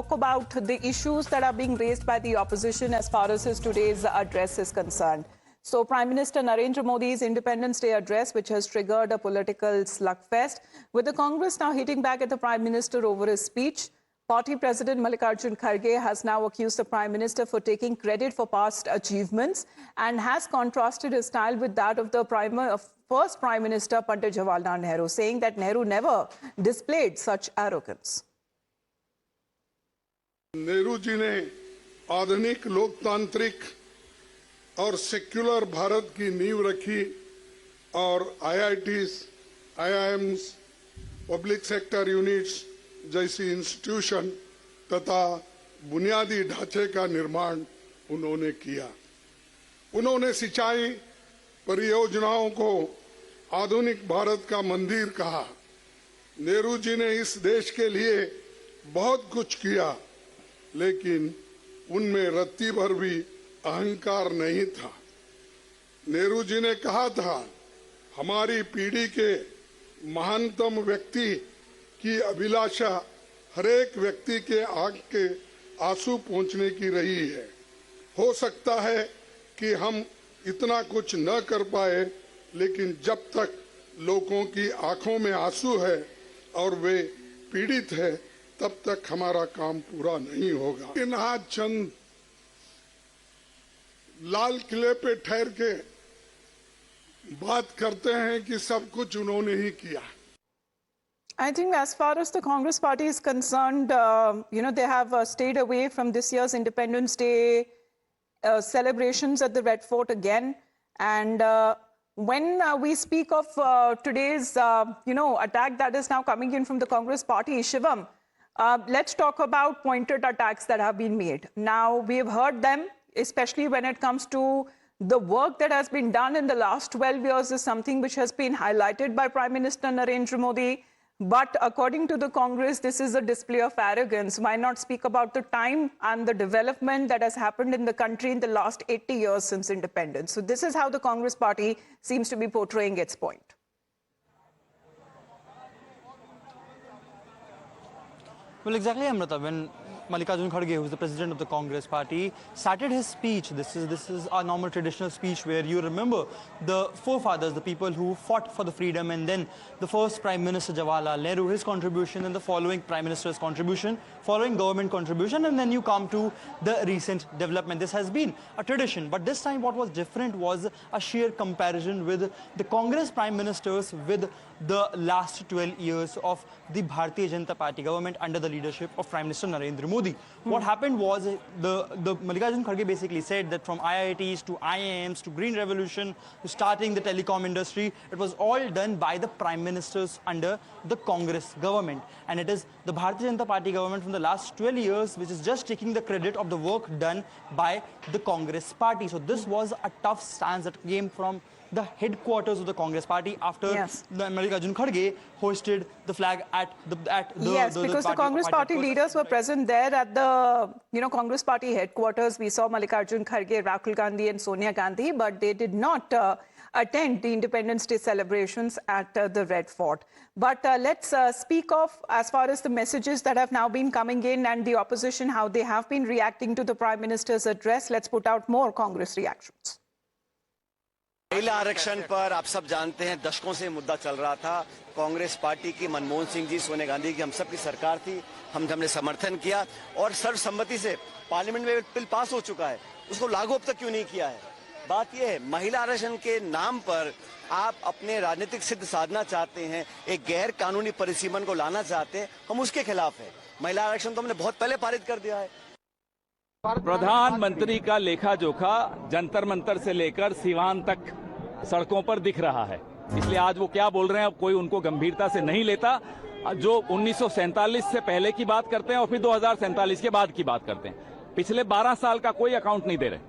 talk about the issues that are being raised by the opposition as far as his today's address is concerned. So Prime Minister Narendra Modi's Independence Day address, which has triggered a political slugfest, with the Congress now hitting back at the Prime Minister over his speech. Party President Mallikarjun Kharge has now accused the Prime Minister for taking credit for past achievements and has contrasted his style with that of the first Prime Minister Pandit Jawaharlal Nehru, saying that Nehru never displayed such arrogance. Nehru ji ने आधुनिक लोकतांत्रिक और secular Bharat की नींव रखी और IITs, IIMs, public sector units जैसी institution तथा बुनियादी ढांचे का निर्माण उन्होंने किया। उन्होंने सिंचाई परियोजनाओं को आधुनिक भारत का मंदिर कहा। नेहरू जी ने इस देश के लिए बहुत कुछ किया, लेकिन उनमें रत्ती भर भी अहंकार नहीं था। नेहरू जी ने कहा था, हमारी पीढ़ी के महानतम व्यक्ति की अभिलाषा हरेक व्यक्ति के आंख के आंसू पोंछने की रही है। हो सकता है कि हम इतना कुछ न कर पाए, लेकिन जब तक लोगों की आंखों में आंसू है और वे पीड़ित है, तब तक हमारा काम पूरा नहीं होगा। लेकिन आज चंद लाल किले पे ठहर के बात करते हैं कि सब कुछ उन्होंने ही किया। I think as far as the Congress party is concerned, they have stayed away from this year's Independence Day celebrations at the Red Fort again. And when we speak of today's, attack that is now coming in from the Congress party, Shivam, let's talk about pointed attacks that have been made. Now, we have heard them, especially when it comes to the work that has been done in the last 12 years is something which has been highlighted by Prime Minister Narendra Modi. But according to the Congress, this is a display of arrogance. Why not speak about the time and the development that has happened in the country in the last 80 years since independence? So this is how the Congress party seems to be portraying its point. Well, exactly, Amrita. When Mallikarjun Kharge, who is the president of the Congress party, started his speech, this is our normal traditional speech where you remember the forefathers, the people who fought for the freedom, and then the first Prime Minister Jawaharlal Nehru, his contribution, and the following Prime Minister's contribution, following government contribution, and then you come to the recent development. This has been a tradition, but this time what was different was a sheer comparison with the Congress Prime Ministers with the last 12 years of the Bharatiya Janata Party government under the leadership of Prime Minister Narendra Modi. What happened was the Mallikarjun Kharge basically said that from IITs to IIMs to Green Revolution to starting the telecom industry, it was all done by the Prime Ministers under the Congress government. And it is the Bharatiya Janata Party government from the last 12 years which is just taking the credit of the work done by the Congress party. So this was a tough stance that came from the headquarters of the Congress party after Mallikarjun Kharge hoisted the flag at the because the Congress party leaders were present there at the Congress party headquarters. We saw Mallikarjun Kharge, Rahul Gandhi and Sonia Gandhi, but they did not attend the Independence Day celebrations at the Red Fort. But let's speak of as far as the messages that have now been coming in and the opposition, how they have been reacting to the Prime Minister's address. Let's put out more Congress reactions. महिला आरक्षण पर आप सब जानते हैं दशकों से मुद्दा चल रहा था। कांग्रेस पार्टी की मनमोहन सिंह जी, सोनिया गांधी की हम सब की सरकार थी, हमने समर्थन किया और सर्वसम्मति से पार्लियामेंट में बिल पास हो चुका है। उसको लागू अब तक क्यों नहीं किया है? बात यह है, महिला आरक्षण के नाम पर आप अपने राजनीतिक सिद्ध साधना चाहते हैं, एक गैर कानूनी परिसीमन को लाना चाहते हैं, हम उसके खिलाफ है। महिला आरक्षण तो हमने बहुत पहले पारित कर दिया है। प्रधानमंत्री का लेखा जोखा जंतर मंतर से लेकर सीवान तक सड़कों पर दिख रहा है, इसलिए आज वो क्या बोल रहे हैं अब कोई उनको गंभीरता से नहीं लेता। जो 1947 से पहले की बात करते हैं और फिर 2047 के बाद की बात करते हैं, पिछले 12 साल का कोई अकाउंट नहीं दे रहे।